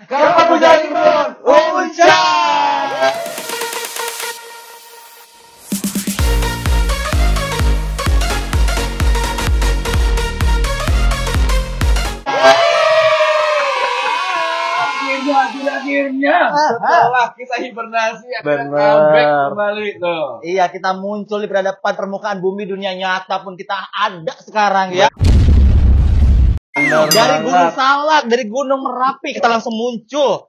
Kamu jadi drone, Uncak! Akhirnya setelah kita hibernasi akhirnya comeback kembali tuh. Iya, kita muncul di peradaban permukaan bumi dunia nyata pun kita ada sekarang ya. Dari Gunung Salak, dari Gunung Merapi kita langsung muncul.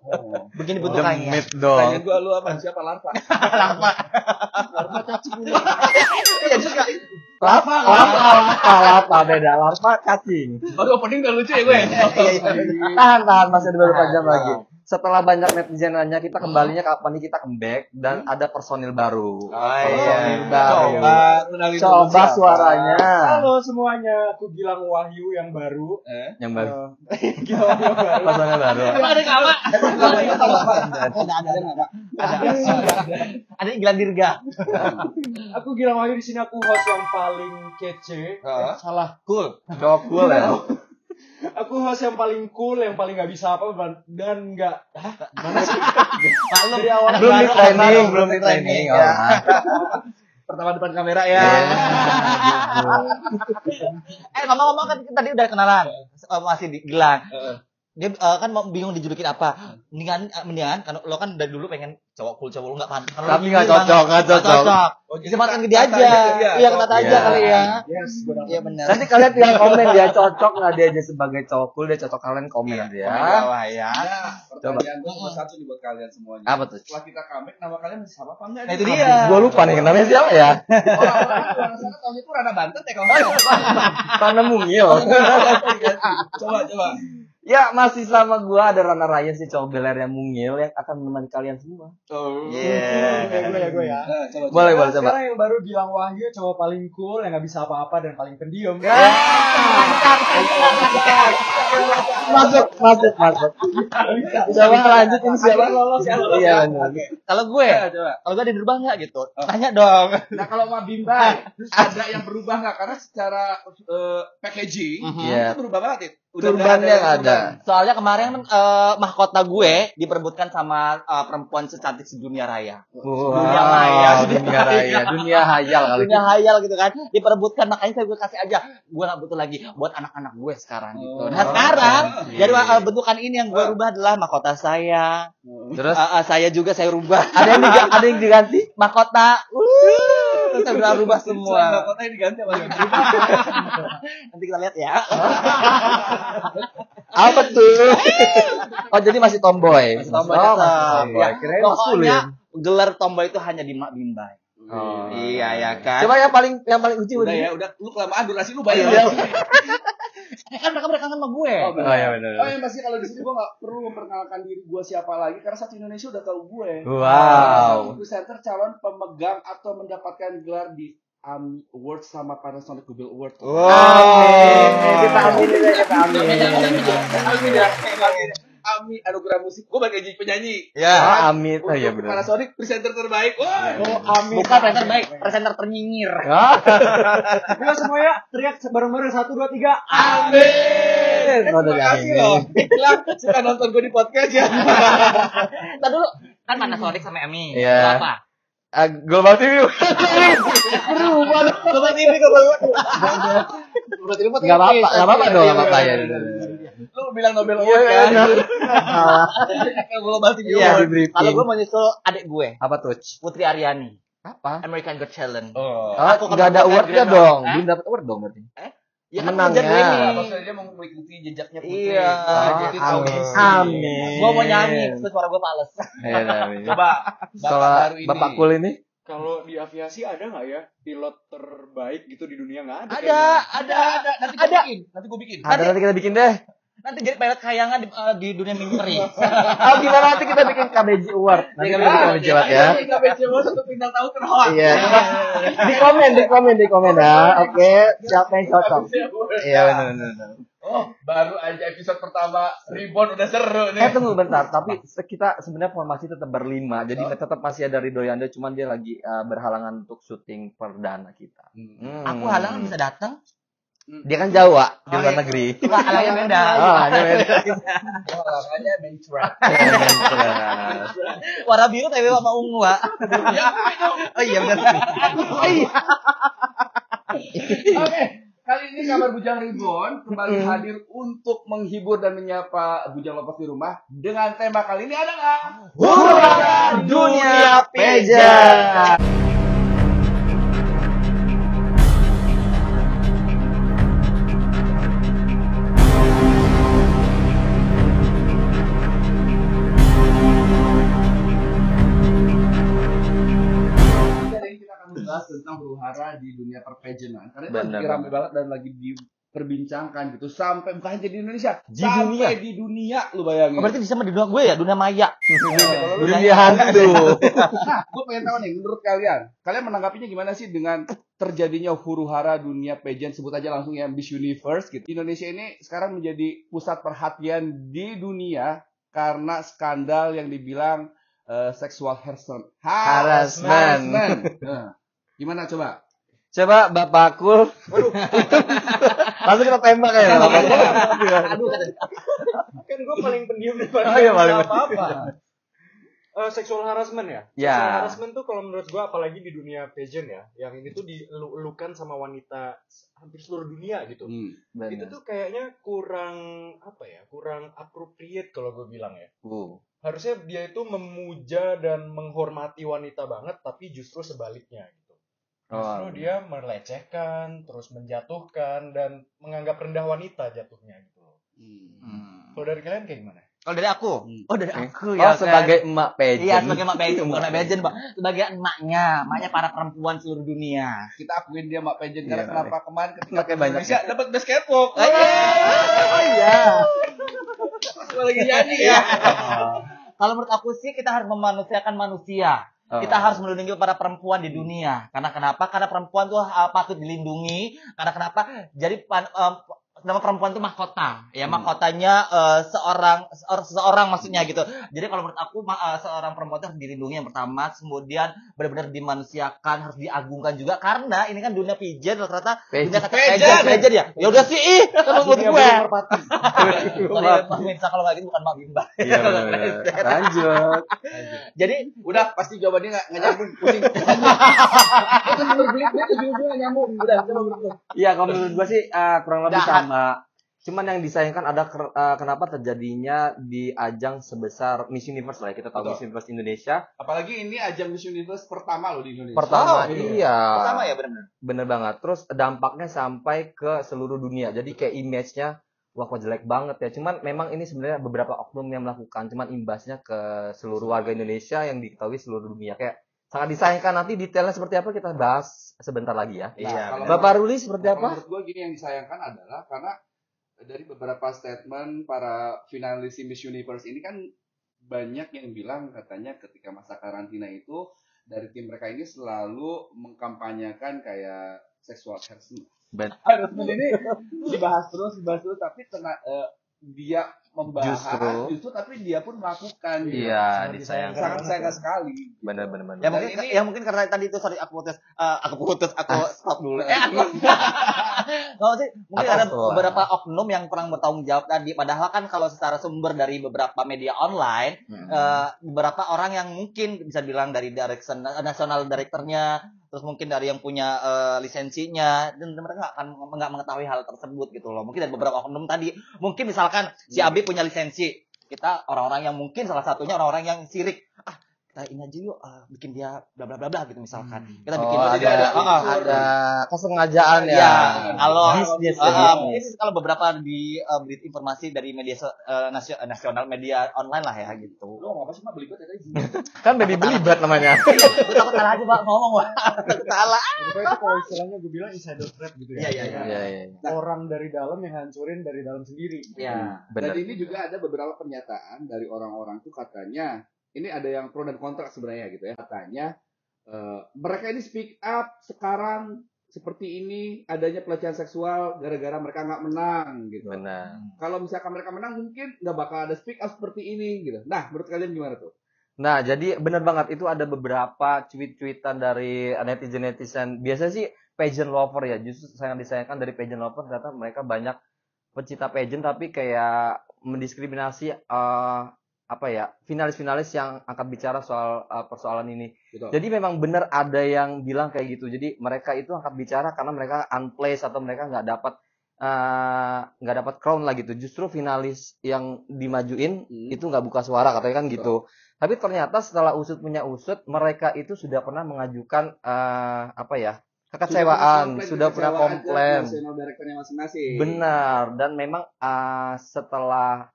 Begini bentukannya. Demit dong. Tanya gua lu apa? Siapa larva? Larva. Larva cacing. Iya juga. Larva beda. Larva cacing. Baru opening udah lucu ya gue. Tahan, masih ada beberapa jam lagi. Setelah banyak netizen nanya kita kembalinya kapan nih kita comeback dan ada personil baru. Iya. Coba suaranya. Halo semuanya, aku Gilang Wahyu yang baru. Yang baru. Gilang Wahyu baru. Personil baru. Ada kawa. Ada Gilang Dirga. Aku Gilang Wahyu, di sini aku host yang paling kece. Salah. Cool. Cowok cool ya. Aku host yang paling cool, yang paling nggak bisa apa dan nggak. Mana sih? Maklum Dari awal belum di training. Ya. Pertama depan kamera ya. Ngomong-ngomong kan tadi udah kenalan. Masih di Gilang. Dia kan mau bingung dijulukin apa. Mendingan kan lo kan dari dulu pengen cowok cool, cowok lu enggak pantas. Tapi nggak cocok. Disematkan ke dia aja. Iya, kena aja kali ya. Yes, Iya benar. Nanti kalian tinggal komen dia cocok nggak dia aja sebagai cowok cool, dia cocok, kalian komen ya. Bawah ya. Pertanyaan gue cuma satu nih buat kalian semuanya. Apa tuh? Setelah kita comeback, nama kalian masih sama apa enggak? Nah, itu dia. Gue lupa nih namanya siapa ya. Orang-orang di sana tahun itu Rana Banten ya kalau nggak salah. Tanah Mungil. Coba. Ya masih sama gua, ada Rana Ryan si cowok beler yang mungil yang akan menemani kalian semua. Iya. gue ya. Nah, coba. Boleh coba. Sekarang yang baru Gilang Wahyu, cowok paling cool, yang nggak bisa apa-apa dan paling pendiam. Masuk. Coba lanjut ini siapa? Iya lanjut. Kalau gue ada dirubah nggak gitu? Tanya dong. Nah kalau sama Bimba, terus ada yang berubah nggak? Karena secara packaging Iya. itu berubah banget ya. Turbannya nggak ada. Soalnya kemarin mahkota gue diperebutkan sama perempuan secantik sedunia raya. Dunia maya. Dunia hayal kali. Dunia hayal gitu kan. Diperebutkan, makanya saya gue kasih aja. Gue gak butuh lagi buat anak-anak gue sekarang gitu. Nah sekarang dari bentukan ini yang gue rubah adalah mahkota saya. Terus Saya juga saya rubah. ada yang diganti? Mahkota. Saya udah rubah semua. Mahkotanya diganti sama yang Nanti kita lihat ya. Apa tuh? Oh jadi masih tomboy. Masih tomboy. Oh, masih tomboy. Ya. Kirain Pokoknya maskulin. gelar tomboy itu hanya di Mak Bimbai. Oh. Iya ya kan. Coba yang paling uji udah ya, udah lu kelamaan durasi lu bayar. Kan mereka kangen sama gue. Oh iya benar. Oh yang pasti kalau di sini gue nggak perlu memperkenalkan diri gue siapa lagi karena satu Indonesia udah tahu gue. Wow. Presenter calon pemegang atau mendapatkan gelar di AMI Awards sama Panasonic Google Award. Amin. Kita amin. Amin ya. AMI anugerah musik. Gue bakal jadi penyanyi. Ya. Amin. Oh iya benar. Panasonic presenter terbaik. Wah. Amin. Bukan presenter baik, presenter ternyinyir. Ayo semuanya teriak bareng-bareng 1 2 3. Amin. Oh, Terima dari kasih Amin. loh. Bilang suka nonton gue di podcast ya. Tadi dulu kan Panasonic sama Emi. Iya. Apa? Global TV. Global TV. Enggak apa-apa dong, enggak apa-apa ya. Lu bilang Nobel Award kan? Global TV Iya. Di briefing. Kalau gue mau nyusul adik gue, Apa tuh? Putri Aryani, Apa? American Got Talent. Oh. Aku Enggak ada kemarin awardnya Grand dong. Hah? Belum dapat award dong berarti. Ya kan Menangnya. ngejar Grammy. Maksudnya dia mau mengikuti jejaknya Putri. Iya. Jadi Amin. audisi. Amin. Gue mau nyanyi, terus suara gue fales. Iya, amin. Coba Kalau Bapak baru ini. Bapak cool ini Kalau di aviasi ada nggak ya pilot terbaik gitu di dunia? Nggak ada. Ada. Nanti gue bikin. nanti kita bikin deh. Nanti jadi pilot kayangan di dunia misteri. Oh gimana nanti kita bikin KBJ Award. Nanti kita bikin KBJ Award ya. KBC satu bintang tahu terhoak. Iya. Di komen ya. Oke, siapa yang cocok? Iya benar. Oh, baru aja episode pertama Reborn udah seru nih. Tunggu bentar, tapi kita sebenarnya formasi tetap berlima. Jadi tetap masih ada Ridho Yando, cuman dia lagi berhalangan untuk syuting perdana kita. Aku halangan bisa datang. Dia kan Jawa di luar negeri. Alangnya beda. Oh, ini beda. Olahraga main track. Warna biru tapi sama ungu, Pak. Oh iya benar. Oh iya. Oke, kali ini kabar Bujang Reborn kembali hadir untuk menghibur dan menyapa Bujang Lepas di rumah dengan tema kali ini adalah Hura Dunia Pageant. Jadi kita akan membahas tentang huru-hara di dunia perpageantan karena itu Benar, lagi ramai banget dan lagi diperbincangkan gitu sampai bukan hanya di Indonesia, Di sampai dunia. di dunia lu bayangin. Oh, berarti di sama di dunia gue ya, dunia maya. Dunia hantu. Nah, gue pengen tahu nih, menurut kalian menanggapinya gimana sih dengan terjadinya huru-hara dunia pageant, sebut aja langsung ya Miss Universe gitu. Indonesia ini sekarang menjadi pusat perhatian di dunia karena skandal yang dibilang sexual harassment. Nah, gimana coba? Coba Bapak Kul. Langsung kita tembak ya. Aduh, Kan gue paling pendiam daripada Oh, iya, paling apa-apa. Sexual harassment ya? Ya. Sexual harassment tuh kalau menurut gue apalagi di dunia pageant ya, yang ini tuh dielu-elukan sama wanita hampir seluruh dunia gitu. Itu tuh kayaknya kurang apa ya? Kurang appropriate kalau gue bilang ya. Harusnya dia itu memuja dan menghormati wanita banget, tapi justru sebaliknya gitu. Justru dia melecehkan, terus menjatuhkan dan menganggap rendah wanita jatuhnya gitu. Kalau dari kalian kayak gimana? Kalau dari aku, dari aku Oh, ya. sebagai emak pageant. Iya, sebagai emak pageant, bukan emak pageant, Pak. Sebagai emaknya para perempuan seluruh dunia. Kita akuin dia mak pageant karena Iya, kenapa kemarin ketika Pakai banyak Indonesia dapat best K-pop. Oh iya. Lagi nyanyi ya. Kalau menurut aku sih kita harus memanusiakan manusia. Kita harus melindungi para perempuan di dunia. Karena kenapa? Karena perempuan tuh patut dilindungi. Karena kenapa? Jadi nama perempuan itu mahkota. Ya, mahkotanya seorang maksudnya gitu. Jadi kalau menurut aku seorang perempuan itu harus dilindungi yang pertama, kemudian benar-benar dimanusiakan, harus diagungkan juga karena ini kan dunia pageant rata-rata dunia kata pageant ya. Ya udah sih, menurut gue. Sorry pemirsa kalau nggak gitu bukan Mak Bimba. Iya, lanjut. Jadi Udah pasti jawabannya nggak nyambung, pusing. Itu belit-belit ujung-ujungnya nggak nyambung. Udah coba menurut. Iya, kalau menurut gua sih kurang lebih Jahat. sama. Cuman yang disayangkan ada kenapa terjadinya di ajang sebesar Miss Universe lah ya. Kita tahu Betul. Miss Universe Indonesia. Apalagi ini ajang Miss Universe pertama loh di Indonesia. Pertama, Oh, iya. pertama ya benar. Bener banget. Terus dampaknya sampai ke seluruh dunia. Jadi kayak image-nya wah kok jelek banget ya. Cuman memang ini sebenarnya beberapa oknum yang melakukan. Cuman imbasnya ke seluruh warga Indonesia yang diketahui seluruh dunia. Kayak sangat disayangkan. Nanti detailnya seperti apa kita bahas sebentar lagi ya. Iya, kalau Bapak Ruli seperti Kalau apa? menurut gue gini yang disayangkan adalah karena dari beberapa statement para finalis Miss Universe ini kan banyak yang bilang katanya ketika masa karantina itu dari tim mereka ini selalu mengkampanyekan kayak sexual harassment. Harassment ini dibahas terus tapi dia membahas justru tapi dia pun melakukan. Iya, Sangat disayangkan. Sangat sayang sekali. Bener. Ya mungkin karena tadi itu sorry aku stop dulu. Nggak sih, mungkin ada beberapa oknum yang kurang bertanggung jawab tadi. Padahal kan kalau secara sumber dari beberapa media online, beberapa orang yang mungkin bisa bilang dari national directornya, terus mungkin dari yang punya lisensinya, dan mereka nggak mengetahui hal tersebut gitu loh. Mungkin dari beberapa oknum tadi, mungkin misalkan si Abi punya lisensi, kita orang-orang yang mungkin salah satunya orang-orang yang sirik, kita ini aja yuk bikin dia bla bla bla bla gitu misalkan. Kita bikin ada kesengajaan ya. ya. Kalau Bisnis. mungkin kalau beberapa di berita informasi dari media nasional media online lah ya gitu. Lo ngapa sih mah belibet ya tadi? Kan baby belibet namanya. Gue takut salah aja Pak ngomong Pak. Takut salah. Pokoknya itu kalau istilahnya gue bilang insider threat gitu ya. Iya. Iya. Orang dari dalam yang hancurin dari dalam sendiri. Iya. Dan Bener. ini juga ada beberapa pernyataan dari orang-orang tuh katanya ini ada yang pro dan kontra sebenarnya gitu ya. Katanya mereka ini speak up sekarang seperti ini adanya pelecehan seksual gara-gara mereka nggak menang gitu. Benar. Kalau misalkan mereka menang mungkin nggak bakal ada speak up seperti ini gitu. Nah menurut kalian gimana tuh? Nah, jadi benar banget itu ada beberapa tweet-tweetan dari netizen-netizen. Biasa sih pageant lover ya. Justru sangat disayangkan dari pageant lover ternyata mereka banyak pecinta pageant tapi kayak mendiskriminasi finalis-finalis yang angkat bicara soal persoalan ini. Betul. Jadi memang benar ada yang bilang kayak gitu. Jadi mereka itu angkat bicara karena mereka unplaced atau mereka nggak dapat crown lah gitu. Justru finalis yang dimajuin itu nggak buka suara katanya kan gitu. Tapi ternyata setelah usut punya usut, mereka itu sudah pernah mengajukan kekecewaan, sudah pernah komplain. Benar, dan memang setelah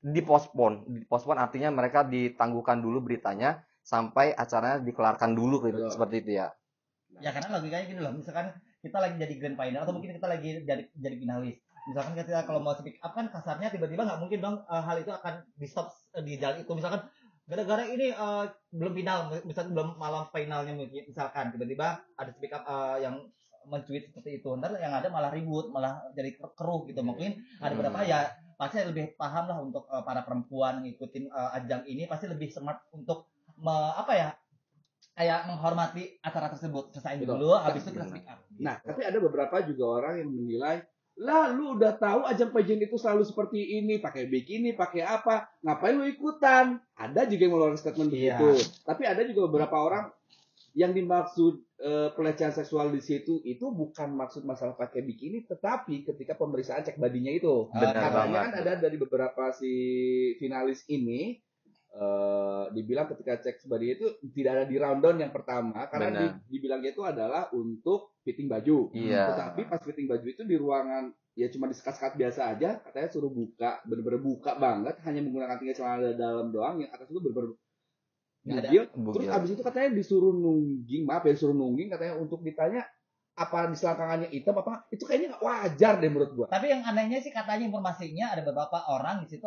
dipospon artinya mereka ditangguhkan dulu beritanya sampai acaranya dikelarkan dulu gitu, seperti itu ya. Ya karena logikanya gini loh, misalkan kita lagi jadi grand final atau mungkin kita lagi jadi finalis. Misalkan kita kalau mau speak up kan kasarnya tiba-tiba nggak mungkin dong hal itu akan di stop di jalan itu. Misalkan gara-gara ini belum final, misalkan belum malam finalnya misalkan tiba-tiba ada speak up yang mencuit seperti itu, ntar yang ada malah ribut, malah jadi keruh gitu. Mungkin ada beberapa ya pasti lebih paham lah untuk para perempuan ngikutin ajang ini pasti lebih smart untuk kayak menghormati acara tersebut. Selesai dulu, habis itu kita speak up. Nah, tapi ada beberapa juga orang yang menilai, lah lu udah tahu ajang pageant itu selalu seperti ini, pakai bikini, pakai apa, ngapain lu ikutan? Ada juga yang mengeluarkan statement begitu. Tapi ada juga beberapa orang yang dimaksud pelecehan seksual di situ itu bukan maksud masalah pakai bikini, tetapi ketika pemeriksaan cek badinya itu. Katanya kan ada dari beberapa si finalis ini dibilang ketika cek body itu tidak ada di rundown yang pertama karena dibilangnya itu adalah untuk fitting baju. Tetapi pas fitting baju itu di ruangan ya cuma disekat-sekat biasa aja, katanya suruh buka, bener-bener buka banget, hanya menggunakan tinggal celana dalam doang, yang atas itu bener-bener bugil. Terus abis itu katanya disuruh nungging katanya untuk ditanya apa di selangkangannya hitam apa, itu kayaknya nggak wajar deh menurut gua. Tapi yang anehnya sih katanya informasinya ada beberapa orang di situ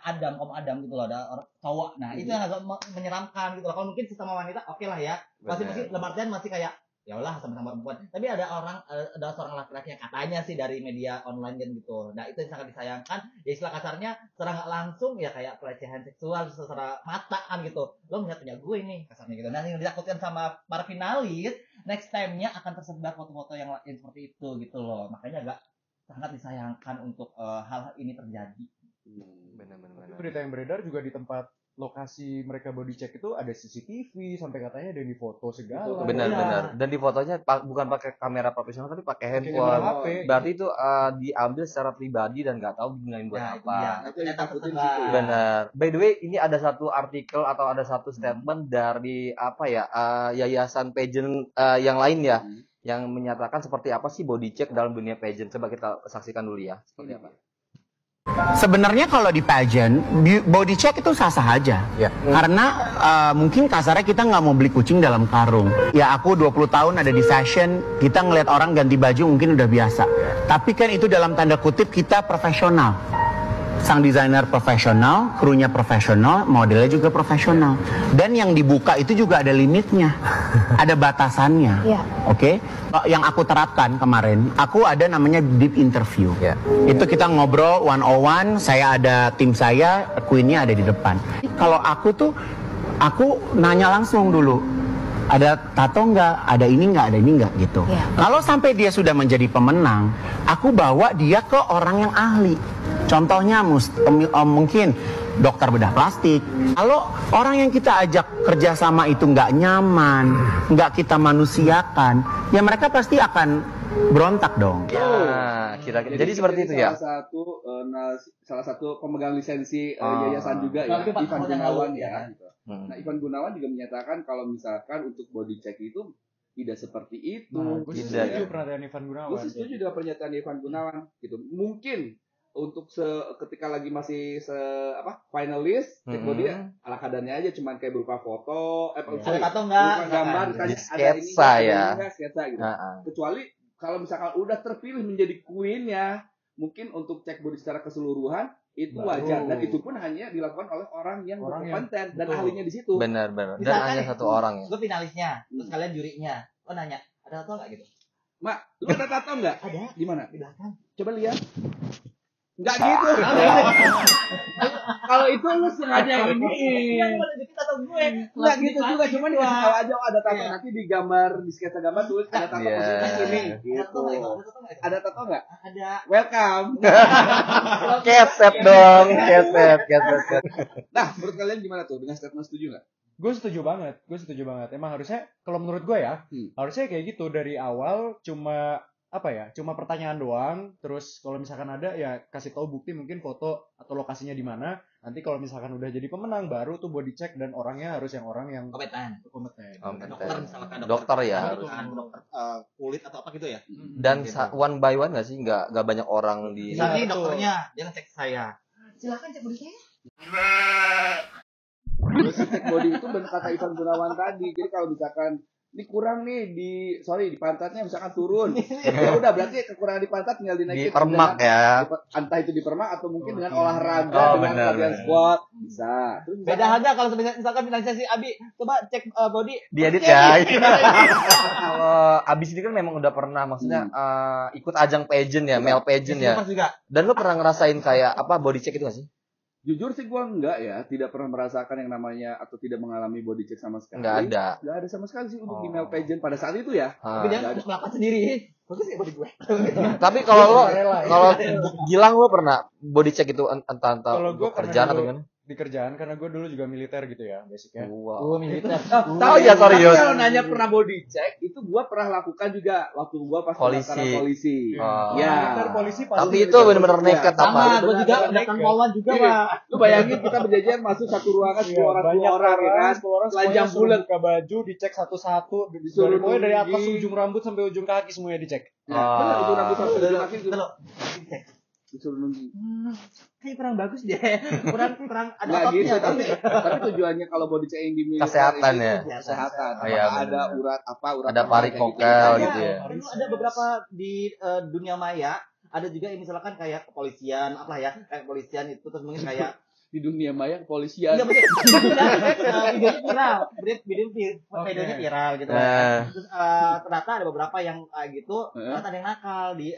Adam gitu loh, ada orang cowok. Nah itu yang agak menyeramkan gitu loh. Kalau mungkin sesama wanita oke lah ya, masih lemartian masih kayak ya Allah sama-sama perempuan. Tapi ada seorang laki-laki yang katanya sih dari media online kan gitu. Nah itu yang sangat disayangkan. Ya istilah kasarnya secara nggak langsung ya kayak pelecehan seksual secara mata kan gitu. Lo melihat punya gue nih kasarnya gitu. Nah yang ditakutkan sama para finalis next time-nya akan tersebar foto-foto yang seperti itu gitu loh. Makanya agak sangat disayangkan untuk hal ini terjadi. Benar-benar. Berita yang beredar juga di tempat lokasi mereka body check itu ada CCTV sampai katanya ada di foto segala. Benar-benar. Dan di fotonya bukan pakai kamera profesional tapi pakai handphone. Berarti itu diambil secara pribadi dan nggak tahu digunain buat apa. Benar. By the way, ini ada satu artikel atau ada satu statement dari yayasan pageant yang lain ya, yang menyatakan seperti apa sih body check dalam dunia pageant. Coba kita saksikan dulu ya, seperti apa. Sebenarnya kalau di pageant, body check itu sah-sah aja. Karena mungkin kasarnya kita nggak mau beli kucing dalam karung. Ya aku 20 tahun ada di fashion, kita ngeliat orang ganti baju mungkin udah biasa. Tapi kan itu dalam tanda kutip kita profesional. Sang desainer profesional, krunya profesional, modelnya juga profesional. Dan yang dibuka itu juga ada limitnya. Ada batasannya. Oke? Yang aku terapkan kemarin, aku ada namanya deep interview. Itu kita ngobrol 101, saya ada tim saya, Queen-nya ada di depan. Kalau aku nanya langsung dulu. Ada tato nggak? Ada ini nggak gitu. Kalau sampai dia sudah menjadi pemenang, aku bawa dia ke orang yang ahli. Contohnya mungkin dokter bedah plastik. Kalau orang yang kita ajak kerjasama itu nggak nyaman, nggak kita manusiakan, ya mereka pasti akan berontak dong. Kira-kira. Jadi seperti itu ya. Salah satu pemegang lisensi yayasan juga ya, Ivan Gunawan ya. Nah, Ivan Gunawan juga menyatakan kalau misalkan untuk body check itu tidak seperti itu. Gue setuju pernyataan Ivan Gunawan. Gue setuju dengan pernyataan Ivan Gunawan gitu. Mungkin untuk ketika lagi masih finalis cek body ala kadarnya aja, cuman kayak berupa foto, atau enggak gambar, sketsa ya. Sketsa gitu. Kecuali kalau misalkan udah terpilih menjadi queen-nya, mungkin untuk cek body secara keseluruhan itu wajar, dan itu pun hanya dilakukan oleh orang yang berkompeten dan ahlinya di situ. Benar. Dan hanya satu orang ya. Gue finalisnya, terus kalian jurinya. Oh nanya, ada tato nggak gitu? Mak, lu ada tato nggak? Ada. Di mana? Di belakang. Coba lihat. Enggak gitu. Kalau itu lu sengaja giniin. Enggak gitu juga, cuma dikasih tahu aja ada tato nanti di gambar di sketsa gambar tulis ada tato posisi sini gitu. Ada tato enggak? Ada. Welcome. Keset dong, keset. Nah, menurut kalian gimana tuh? Dengan statement setuju enggak? Gue setuju banget. Emang harusnya, kalau menurut gue ya, harusnya kayak gitu dari awal cuma pertanyaan doang. Terus kalau misalkan ada ya kasih tahu bukti, mungkin foto atau lokasinya di mana. Nanti kalau misalkan udah jadi pemenang baru tuh body check dan orangnya harus orang yang kompeten. Dokter misalkan dokter ya harus. Dokter kulit atau apa gitu ya. Dan one by one nggak sih, nggak banyak orang di. Misalnya dokternya dia ngecek saya. Silakan cek body saya. Terus cek body itu benar kata Ivan Gunawan tadi. Jadi kalau misalkan ini kurang nih di pantatnya misalkan turun. Ya udah berarti kekurangan di pantat tinggal dinaikin. Di permak ya. Entah itu di permak atau mungkin dengan olahraga dengan latihan squat bisa. Terus Beda halnya kalau misalkan finalisasi Abi, coba cek body. Diedit ya. Kalau Abi sendiri kan memang udah pernah maksudnya ikut ajang pageant ya, male pageant ya. Dan lu pernah ngerasain kayak body check itu gak sih? Jujur sih gue enggak ya, tidak pernah merasakan yang namanya atau tidak mengalami body check sama sekali. Enggak ada sama sekali sih untuk di male pageant pada saat itu ya. Tapi dia melakukan sendiri. Bagus ya body gue. Tapi kalau Gilang lo pernah body check itu entah kerjaan atau gimana? Di kerjaan, karena gue dulu juga militer gitu ya basicnya. Wow. Militer. Ya serius. Kalau nanya pernah body check itu gue pernah lakukan juga waktu gue pas polisi. Ya. Militer polisi pasti. Tapi itu benar-benar nekat sama. Gue juga datang polwan juga Pak. Lu bayangin kita berjajan masuk satu ruangan 10 orang ya kan. Telanjang bulat, buka baju, dicek satu-satu, disuruh dari atas ujung rambut sampai ujung kaki semuanya dicek. Benar, ujung rambut sampai ujung kaki disuruh nunggu. Kayak kurang bagus deh. Kurang ada nggak gitu, tapi tujuannya kalau body check yang di militer kesehatan itu ya. Kesehatan. Ada urat ada varikokel gitu ya. Ada beberapa di dunia maya, ada juga yang misalkan kayak kepolisian, kayak kepolisian itu terus mungkin kayak di dunia maya kepolisian. Iya betul. Videonya viral gitu. Terus ternyata ada beberapa yang gitu, ternyata ada yang nakal di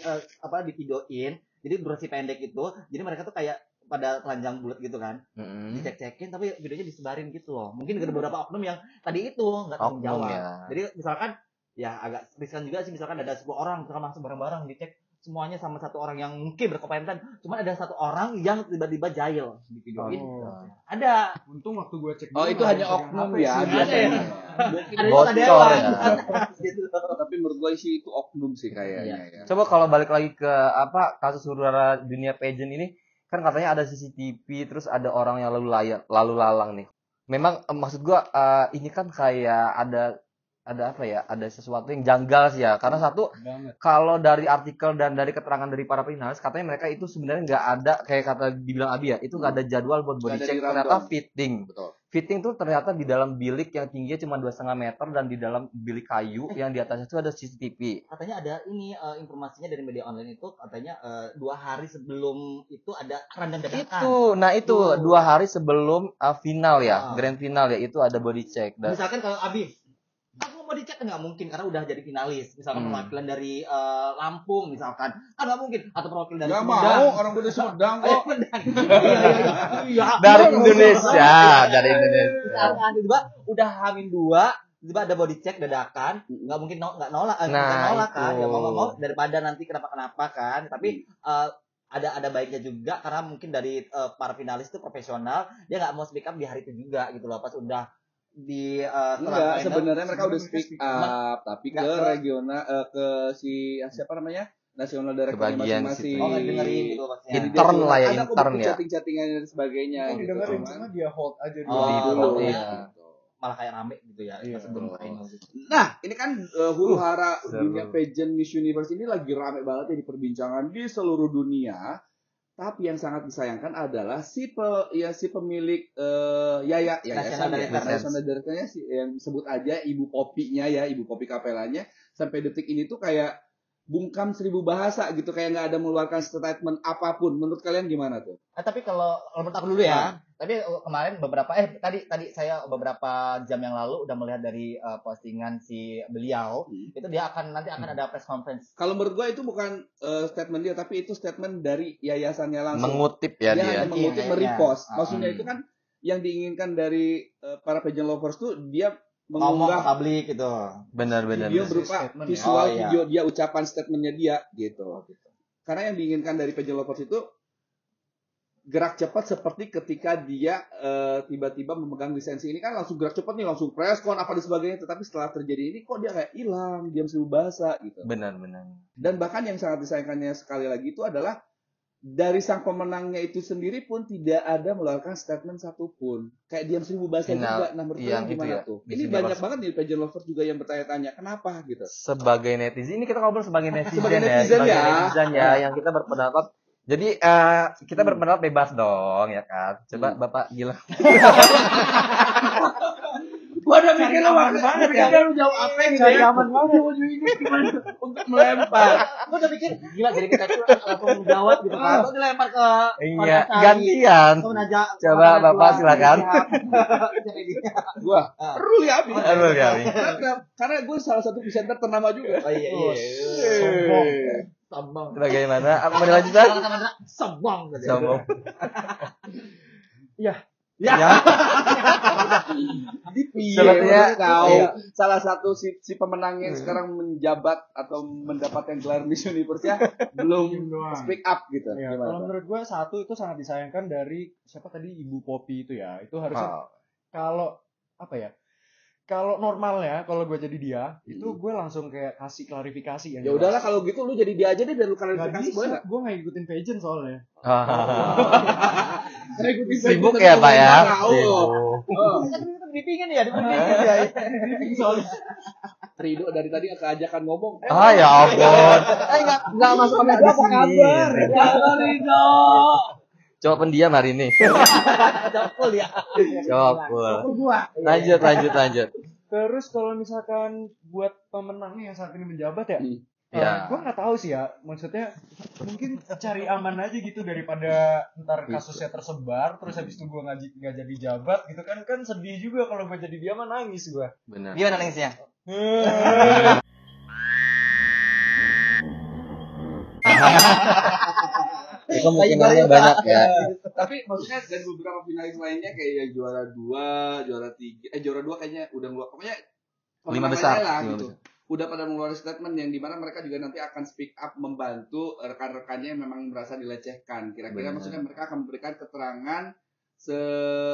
videoin. Jadi durasi pendek itu, jadi mereka tuh kayak pada telanjang bulat gitu kan, dicek-cekin tapi videonya disebarin gitu loh. Mungkin ada beberapa oknum yang tadi itu nggak tanggung jawab. Ya. Jadi misalkan ya agak riskan juga sih, misalkan ada 10 orang misalkan langsung bareng-bareng dicek semuanya sama satu orang yang mungkin berkompeten, cuma ada satu orang yang tiba-tiba jahil di videoin. Ada. Untung waktu gue cek. Itu hanya oknum ya. Ada dewan. Tapi menurut gue sih itu oknum sih kayaknya ya. Coba kalau balik lagi ke kasus huru-hara dunia pageant ini, kan katanya ada CCTV, terus ada orang yang lalu lalang nih. Memang maksud gue ini kan kayak ada sesuatu yang janggal sih ya, karena satu kalau dari artikel dan dari keterangan dari para finalis katanya mereka itu sebenarnya nggak ada kayak kata dibilang Abi ya, itu nggak ada jadwal buat body check, ternyata fitting. Betul. Fitting tuh ternyata di dalam bilik yang tingginya cuma 2,5 meter dan di dalam bilik kayu yang di atasnya itu ada CCTV. Katanya ada ini informasinya dari media online itu katanya 2 hari sebelum itu ada random dadakan. Itu 2 hari sebelum final ya, grand final ya, itu ada body check. Misalkan kalau Abi aku mau dicek nggak mungkin karena udah jadi finalis, misalkan perwakilan dari Lampung misalkan kan nggak mungkin, atau perwakilan dari Sumedang. Nggak mau, orang dari Sumedang kok. Iya. Dari Indonesia. Tiba udah H-2 tiba ada body check dadakan, nggak mungkin nggak nolak kan, ya mau daripada nanti kenapa kan, tapi ada baiknya juga karena mungkin dari para finalis itu profesional, dia nggak mau speak up di hari itu juga gitu loh, pas udah di enggak, sebenarnya mereka udah speak up tapi ke regional ke siapa namanya nasional director masing-masing. Dengerin gitu maksudnya. Intern lah ya, intern ya. Chatting-chattingan dan sebagainya gitu. Dengerin cuma dia hold aja dulu. Malah kayak rame gitu ya. Sebelum final gitu. Nah, ini kan huru-hara dunia pageant Miss Universe ini lagi rame banget ya diperbincangan di seluruh dunia. Tapi yang sangat disayangkan adalah si pemilik nasional directornya yang sebut aja Ibu Popinya ya, Ibu Popi Kapelanya, sampai detik ini tuh kayak bungkam 1000 bahasa gitu, kayak nggak ada mengeluarkan statement apapun. Menurut kalian gimana tuh? Tapi kalau menurut aku dulu ya, tapi kemarin tadi saya beberapa jam yang lalu udah melihat dari postingan si beliau, itu dia nanti akan ada press conference. Kalau menurut gue itu bukan statement dia, tapi itu statement dari yayasannya langsung. Mengutip ya dia. Hanya mengutip, merepost. Maksudnya itu kan yang diinginkan dari para pageant lovers tuh, dia mengunggah publik gitu. Benar. Video berupa visual video dia, ucapan statementnya dia gitu. Karena yang diinginkan dari pageant lovers itu gerak cepat, seperti ketika dia tiba-tiba memegang lisensi ini kan langsung gerak cepat nih, langsung press con apa dan sebagainya. Tetapi setelah terjadi ini kok dia kayak hilang, diam 1000 bahasa gitu. Benar. Dan bahkan yang sangat disayangkannya sekali lagi itu adalah dari sang pemenangnya itu sendiri pun tidak ada mengeluarkan statement satupun. Kayak diam 1000 bahasa juga. Nah, menurut kalian gimana tuh? Ini banyak banget nih pageant lovers juga yang bertanya-tanya, kenapa gitu? Sebagai netizen, ini kita ngobrol sebagai netizen, sebagai netizen yang kita berpendapat. Jadi kita berpendapat bebas dong, ya kan? Coba Bapak Gilang. Gua udah mikir lu jawab apa gitu ya. Aman banget. Untuk melempar. Gua udah pikir gila, jadi kita tuh langsung jawab gitu kan. Terus dilempar ke Iya, gantian. Coba Bapak silakan. Gua perlu ya, Karena gue salah satu presenter ternama juga. Oh iya. Sombong. Bagaimana? Apa mau dilanjutkan? Sombong. Ya. Sepertinya salah satu si pemenang yang sekarang menjabat atau mendapatkan gelar Miss Universe ya belum speak up gitu. Ya, kalau menurut gue satu itu sangat disayangkan dari siapa tadi, Ibu Poppy itu ya. Itu harusnya kalau apa ya? Kalau normalnya kalau gue jadi dia, itu gue langsung kayak kasih klarifikasi ya udahlah kalau gitu lu jadi dia aja deh biar lu klarifikasi, boleh enggak? Gue enggak ngikutin pageant soalnya. Sibuk ya Pak ya. Dipingin ya. Soalnya Rido dari tadi keajakan ngomong. Ya ampun. Enggak masuk ke di sini. Rido. Coba pendiam hari ini. Coba ya. Coba. Lanjut. Terus kalau misalkan buat pemenangnya yang saat ini menjabat ya, gue nggak tahu sih ya. Maksudnya mungkin cari aman aja gitu daripada ntar kasusnya tersebar, terus habis itu gue nggak jadi jabat gitu kan sedih juga kalau gue jadi dia mah nangis gue. Benar. Gimana nangisnya? Kemungkinannya banyak ya. Tapi maksudnya dari beberapa finalis lainnya kayak ya juara 2, juara 3, juara 2 kayaknya udah pokoknya 5 besar lah gitu. Udah pada mengeluarkan statement yang dimana mereka juga nanti akan speak up membantu rekan-rekannya yang memang merasa dilecehkan. Kira-kira maksudnya mereka akan memberikan keterangan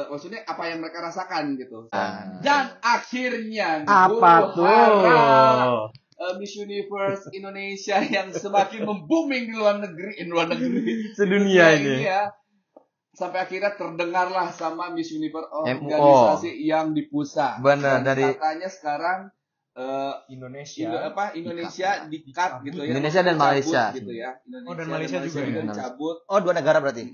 maksudnya apa yang mereka rasakan gitu. Dan akhirnya apa tuh? Miss Universe Indonesia yang semakin membooming di luar negeri sedunia ini ya. Sampai akhirnya terdengarlah sama Miss Universe organisasi yang di pusat. Benar, dari katanya sekarang Indonesia di-cut gitu ya. Indonesia dan Malaysia gitu ya. Dan Malaysia juga ya. Cabut. 2 negara berarti.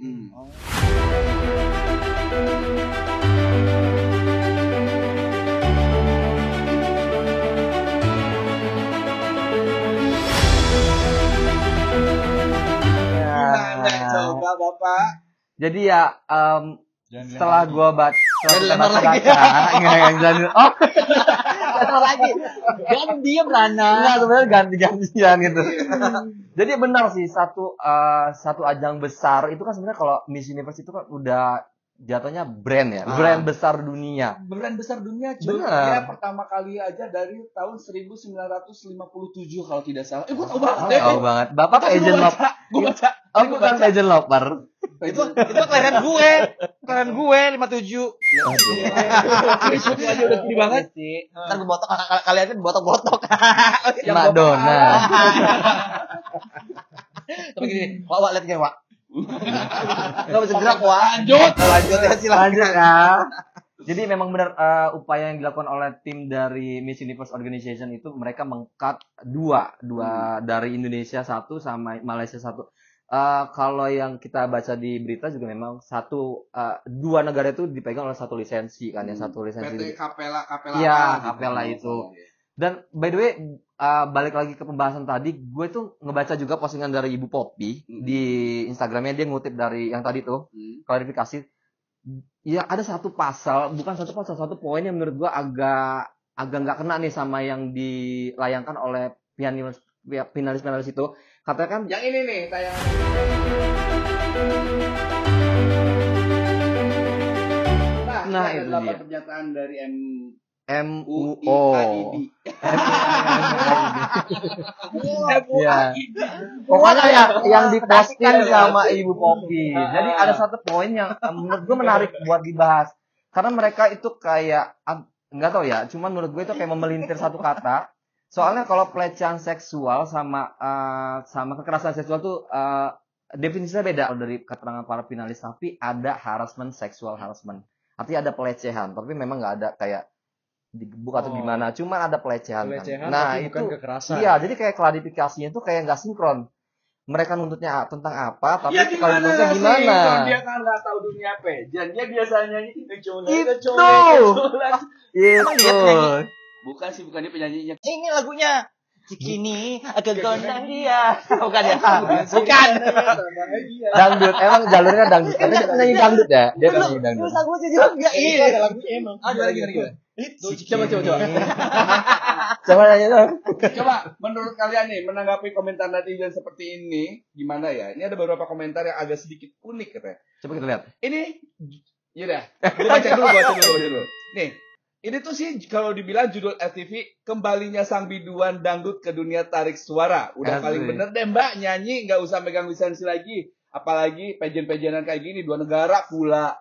Coba Bapak. Jadi ya setelah gue baca lagi. Lagi. Jangan diem Rana. Enggak, sebenarnya ganti-gantian gitu. Jadi benar sih satu ajang besar itu kan sebenarnya kalau Miss Universe itu kan udah jatuhnya brand ya, brand besar dunia. Brand besar dunia cuy. Benar. Ya, pertama kali aja dari tahun 1957 kalau tidak salah. Gue tahu banget. Tahu banget. Bapak agent lover. Gue baca. Oh, bukan agent lover. Itu kelahiran gue. Kelahiran gue 57. Itu aja udah tinggi banget sih. Ntar gue botok, kalian kan botok-botok. Madonna. Tapi gini, Wak lihat gini, Wak. Enggak bisa gerak, Wak. Lanjut ya, silakan. Ya. Jadi memang benar upaya yang dilakukan oleh tim dari Miss Universe Organization itu mereka meng-cut dua dari Indonesia satu sama Malaysia satu. Kalau yang kita baca di berita juga memang dua negara itu dipegang oleh satu lisensi kan ya, satu lisensi. PT Kapela. Iya, Kapela itu. Dan by the way, balik lagi ke pembahasan tadi, gue tuh ngebaca juga postingan dari Ibu Poppy di Instagramnya, dia ngutip dari yang tadi tuh, klarifikasi. Ya ada satu poin yang menurut gue agak nggak kena nih sama yang dilayangkan oleh finalis itu. Katanya kan yang ini nih tayangan. Nah itu dia. Pernyataan dari MUO. Ya. Pokoknya yang diposting sama Ibu Poppy. Jadi ada satu poin yang menurut gue menarik buat dibahas. Karena mereka itu kayak nggak tahu ya, cuman menurut gue itu kayak memelintir satu kata. Soalnya kalau pelecehan seksual sama kekerasan seksual tuh definisinya beda dari keterangan para finalis, tapi ada sexual harassment. Artinya ada pelecehan, tapi memang nggak ada kayak digebuk atau gimana, cuman ada pelecehan kan. Nah itu bukan kekerasan. Iya, jadi kayak klarifikasinya tuh kayak nggak sinkron. Mereka nuntutnya tentang apa, tapi kalau nuntutnya gimana? Dia kan nggak tahu dunia pageant, dia biasanya itu. Bukan dia penyanyinya. Ini lagunya Cikini agak gondang dia. Bukan ya? Bukan. Dangdut, emang jalurnya dangdut. Tapi dia penyanyi dangdut ya? Dia penyanyi dangdut. Terus aku sih juga ini ada lagunya emang. Ada lagi. Coba. Coba nanya dong. Coba menurut kalian nih menanggapi komentar netizen seperti ini gimana ya? Ini ada beberapa komentar yang agak sedikit unik katanya. Coba kita lihat. Ini yaudah, gua baca dulu. Nih, ini tuh sih kalau dibilang judul FTV kembalinya sang biduan dangdut ke dunia tarik suara. Udah paling bener deh Mbak, nyanyi nggak usah megang lisensi lagi. Apalagi pageant-pageantan kayak gini 2 negara pula.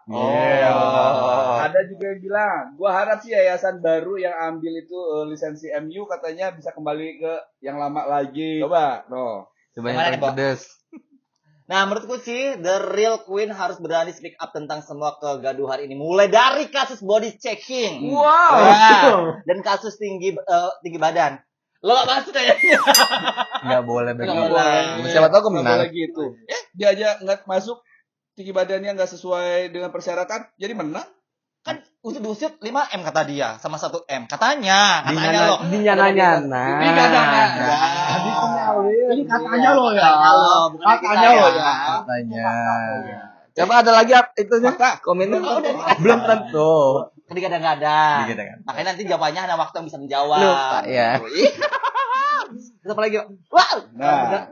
Ada juga yang bilang, gua harap sih yayasan baru yang ambil itu lisensi MU katanya bisa kembali ke yang lama lagi. Coba yang paling pedes. Nah, menurutku sih The Real Queen harus berani speak up tentang semua kegaduhan ini. Mulai dari kasus body checking. Wow. Dan kasus tinggi badan. Lo gak masuk kayaknya. Gak boleh begitu. Siapa tahu kemenang. Gitu. Dia aja gak masuk, tinggi badannya gak sesuai dengan persyaratan, jadi menang. Kan usut 5M kata dia, sama 1M. Katanya lo. Dinyana-nyana. Ini katanya lo ya. Katanya. Coba ada lagi itunya. Komennya belum tentu. Kadang-kadang. Makanya nanti jawabannya ada waktu yang bisa menjawab. Lupa ya. Terus apa lagi? Wow.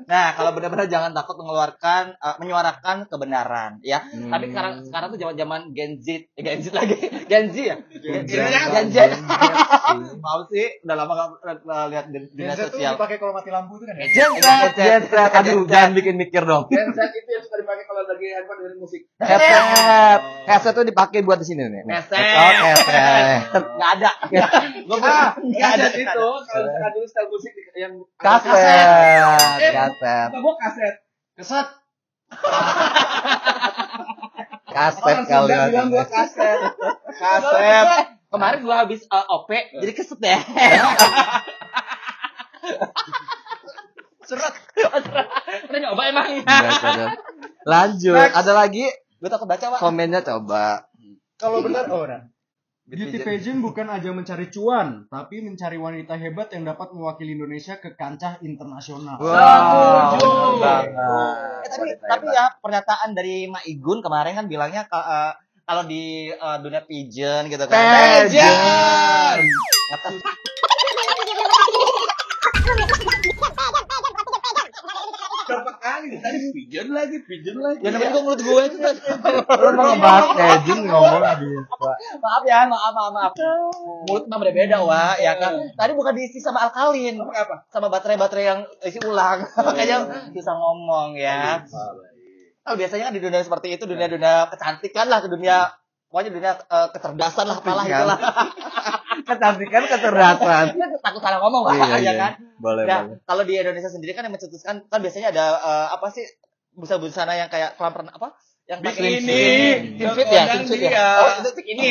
Nah, kalau benar-benar jangan takut menyuarakan kebenaran, ya. Tapi sekarang tuh zaman Gen Z lagi. Gen Z ya? Gen Z. Mau sih, udah lama enggak lihat di media sosial. Gen Z tuh dipakai kalau mati lampu itu kan ya? Gen Z. Aduh, jangan bikin mikir dong. Gen Z itu yang suka dipakai kalau lagi handphone dengerin musik. Headset tuh dipakai buat di sini nih. Headset. Enggak ada. Enggak ada itu. Kalau suka dulu style musik yang kaset. Gua kaset. Kaset kali bilang gua kaset. Kemarin gua habis OP jadi keset ya. Seret. Udah nyoba emang. Lanjut. Ada lagi? Gue takut baca, Pak. Komennya coba. Kalau benar Beauty pageant bukan ajang mencari cuan, tapi mencari wanita hebat yang dapat mewakili Indonesia ke kancah internasional. Wow. Tapi ya pernyataan dari Mak Igun kemarin kan bilangnya kalau di dunia pageant gitu kan. Pageant. Berapa kali tadi pigeon lagi. Ya namanya gue menurut gue itu. Lu mau ngebahas pageant ngomong bisa. Maaf. Mulut mah beda-beda, Wak, ya kan. Tadi bukan diisi sama alkalin. Apa? Sama baterai yang isi ulang. Makanya bisa ngomong ya. Oh, biasanya kan di dunia seperti itu, dunia kecantikan lah, pokoknya dunia kecerdasan lah, apalah itulah. Kecantikan, kecerdasan. Takut salah ngomong, Pak, ya kan. Boleh. Kalau di Indonesia sendiri kan yang mencetuskan kan biasanya ada busana yang kayak kelamperan apa? Yang pakai ini. Fit ya. Oh, itu ini.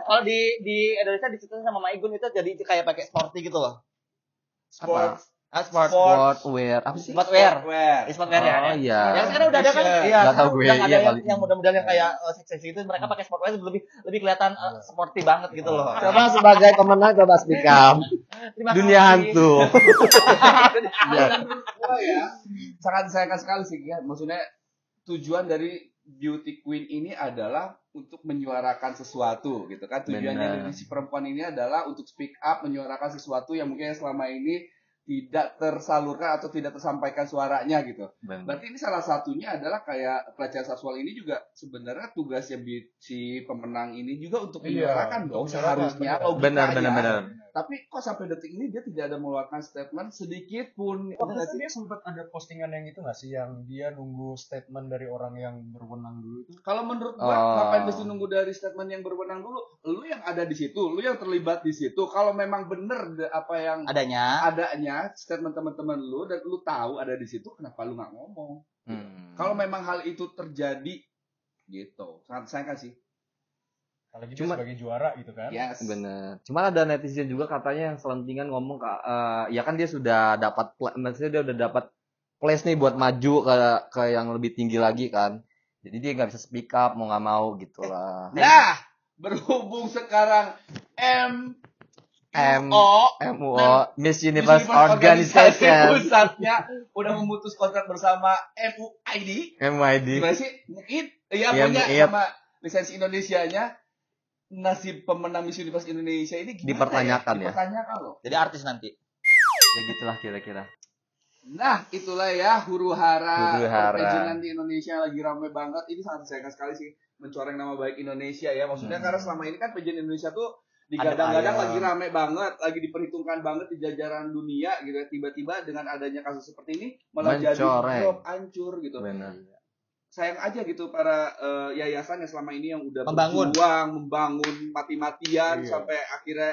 Kalau di Indonesia dicetuskan sama Mak Igun itu jadi kayak pakai sporty gitu loh. Sports. Sportwear. Apa sih? Sportwear ya. Oh iya. Yang sekarang udah ada kan? Iya. Enggak tahu gue. Yang ada Iya, yang model-model yang kayak seksi itu mereka pakai sportwear lebih kelihatan sporty banget gitu loh. Coba sebagai pemenang coba speak up. Dunia hantu. Sangat disayangkan sekali sih ya. Maksudnya tujuan dari beauty queen ini adalah untuk menyuarakan sesuatu gitu kan. Tujuannya dari si perempuan ini adalah untuk speak up, menyuarakan sesuatu yang mungkin selama ini tidak tersalurkan atau tidak tersampaikan suaranya gitu. Berarti ini salah satunya adalah kayak pelecehan seksual ini juga sebenarnya tugasnya si pemenang ini juga untuk menyuarakan dong seharusnya. Benar. Tapi kok sampai detik ini dia tidak ada mengeluarkan statement sedikit pun. Waktu dia sempat ada postingan yang itu nggak sih, yang dia nunggu statement dari orang yang berwenang dulu itu? Kalau menurut gua, ngapain mesti nunggu dari statement yang berwenang dulu? Lu yang ada di situ, lu yang terlibat di situ. Kalau memang bener apa yang adanya statement teman-teman lu dan lu tahu ada di situ, kenapa lu nggak ngomong? Kalau memang hal itu terjadi, gitu. Sangat sayang sih. Apalagi dia sebagai juara gitu kan. Yes. Bener. Cuma ada netizen juga katanya yang selentingan ngomong ya kan dia sudah dapat, maksudnya dia udah dapat place nih buat maju ke yang lebih tinggi lagi kan. Jadi dia nggak bisa speak up mau nggak mau gitu lah. Nah, berhubung sekarang MUO Miss Universe Organization pusatnya udah memutus kontrak bersama MUID. Gimana sih? Mungkin punya sama lisensi Indonesianya. Nasib pemenang Miss Universe Indonesia ini dipertanyakan ya? Dipertanyakan loh. Jadi artis nanti. Ya gitulah kira-kira. Nah, itulah ya huru-hara perpejinan di Indonesia lagi ramai banget. Ini sangat disayangkan sekali sih mencoreng nama baik Indonesia ya. Maksudnya karena selama ini kan pageant Indonesia tuh digadang-gadang lagi ramai banget, lagi diperhitungkan banget di jajaran dunia gitu ya. Tiba-tiba dengan adanya kasus seperti ini malah jadi drop, hancur gitu. Benar. Sayang aja gitu para yayasan yang selama ini yang udah membangun mati-matian sampai akhirnya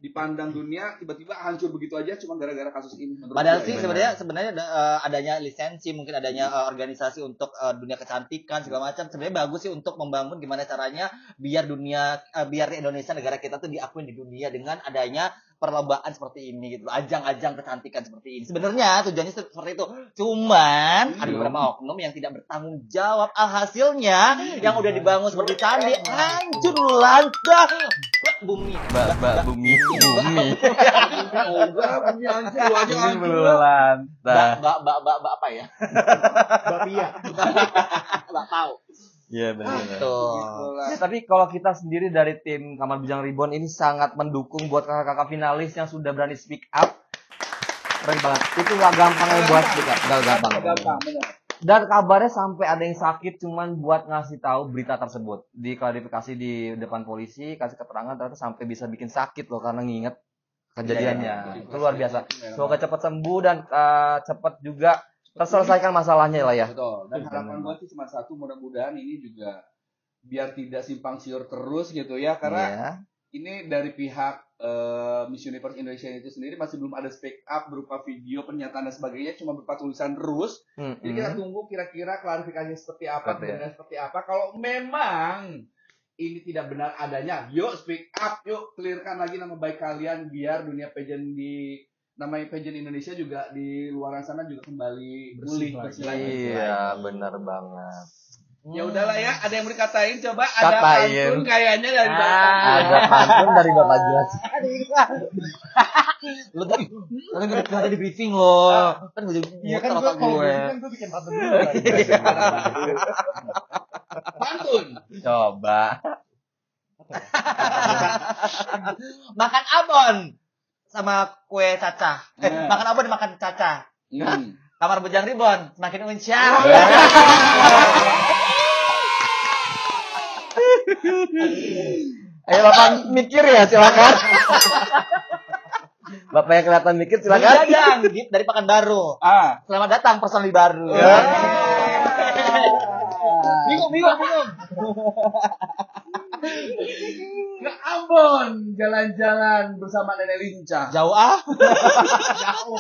dipandang dunia tiba-tiba hancur begitu aja cuma gara-gara kasus ini. Padahal sih sebenarnya adanya lisensi, mungkin adanya organisasi untuk dunia kecantikan segala macam sebenarnya bagus sih untuk membangun gimana caranya biar Indonesia negara kita tuh diakuin di dunia dengan adanya perlombaan seperti ini gitu, ajang-ajang kecantikan seperti ini. Sebenarnya tujuannya seperti itu. Cuman ada beberapa oknum yang tidak bertanggung jawab. Alhasilnya yang udah dibangun seperti candi hancur lantah bumi. Bumi. Bumi hancur aja hancur. Apa ya? Bapia. Enggak tahu. Iya benar. Ya, tapi kalau kita sendiri dari tim Kamar Bujang Reborn ini sangat mendukung buat kakak-kakak finalis yang sudah berani speak up. Keren banget. Itu nggak gampang ya buat speak up. Nggak gampang. Benar. Dan kabarnya sampai ada yang sakit cuman buat ngasih tahu berita tersebut. Diklarifikasi di depan polisi, kasih keterangan ternyata sampai bisa bikin sakit loh karena nginget kejadiannya. Itu luar biasa. Semoga cepat sembuh dan cepat juga terselesaikan masalahnya lah ya. Betul. Dan harapan gue sih cuma satu, mudah-mudahan ini juga biar tidak simpang siur terus gitu ya, karena ini dari pihak Miss Universe Indonesia itu sendiri masih belum ada speak up berupa video, pernyataan dan sebagainya, cuma berupa tulisan terus. Jadi kita tunggu kira-kira klarifikasinya seperti apa, seperti apa. Kalau memang ini tidak benar adanya, yuk speak up, yuk clearkan lagi nama baik kalian biar dunia pageant namanya pageant Indonesia juga di luar sana juga kembali bersih lagi. Iya, benar banget. Ya udahlah ya, ada yang berkatain coba ada pantun kayaknya dari Bapak. Ada pantun dari Bapak jelas. Lu tadi ada di briefing lo. Kan gue bikin pantun dulu. Pantun. Coba. Makan abon sama kue cacah. Makan abon makan cacah. Kamar Bujang Reborn semakin unsyah. Ayo Bapak mikir ya, silakan. Bapak yang kelihatan mikir silakan. Dadang dari Pekanbaru. Selamat datang personil baru. Bingung. Ke Ambon, jalan-jalan bersama Nenek Lincah. Jauh Jauh.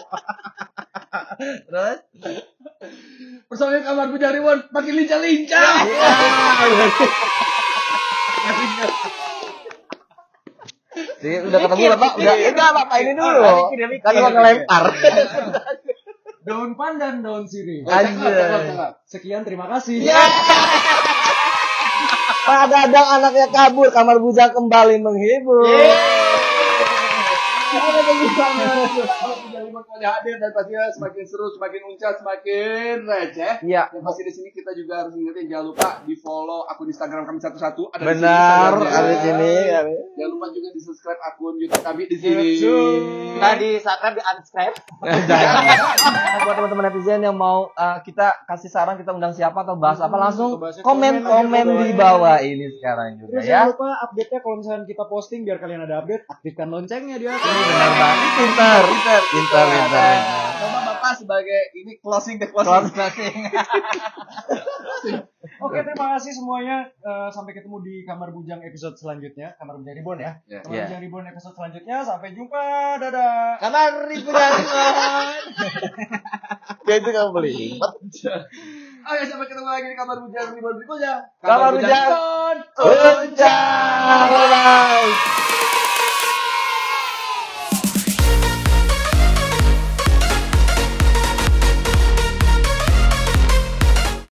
Terus personil Kamar Bujang Reborn makin lincah-lincah. Udah ketemu Bapak? Udah Bapak ini dulu. Kan gua ngelempar. Daun pandan, daun sirih. Anjir. Sekian, terima kasih. Pak Dadang anaknya kabur, Kamar Bujang kembali menghibur. Ada hadir dan pastinya semakin seru, semakin uncas, semakin receh. Iya. Dan pasti di sini kita juga harus ingetin jangan lupa di follow akun Instagram kami satu-satu. Ada Benar, ada di sini. Jangan lupa juga di subscribe akun YouTube kami di sini. Nah, di subscribe, di unsubscribe. Buat teman-teman netizen yang mau kita kasih saran, kita undang siapa atau bahas apa, langsung komen di bawah ini sekarang juga. Terus jangan lupa update-nya kalau misalnya kita posting biar kalian ada update, aktifkan loncengnya di atas. Benar banget. Pintar. Coba Bapak sebagai ini closing. Oke, terima kasih semuanya. Sampai ketemu di Kamar Bujang episode selanjutnya. Kamar Bujang Reborn ya. Kamar Bujang Reborn episode selanjutnya. Sampai jumpa. Dadah. Kamar Bujang. Kayak itu kamu beli. Oke, sampai ketemu lagi di Kamar Bujang Reborn berikutnya. Kamar Bujang. Bye.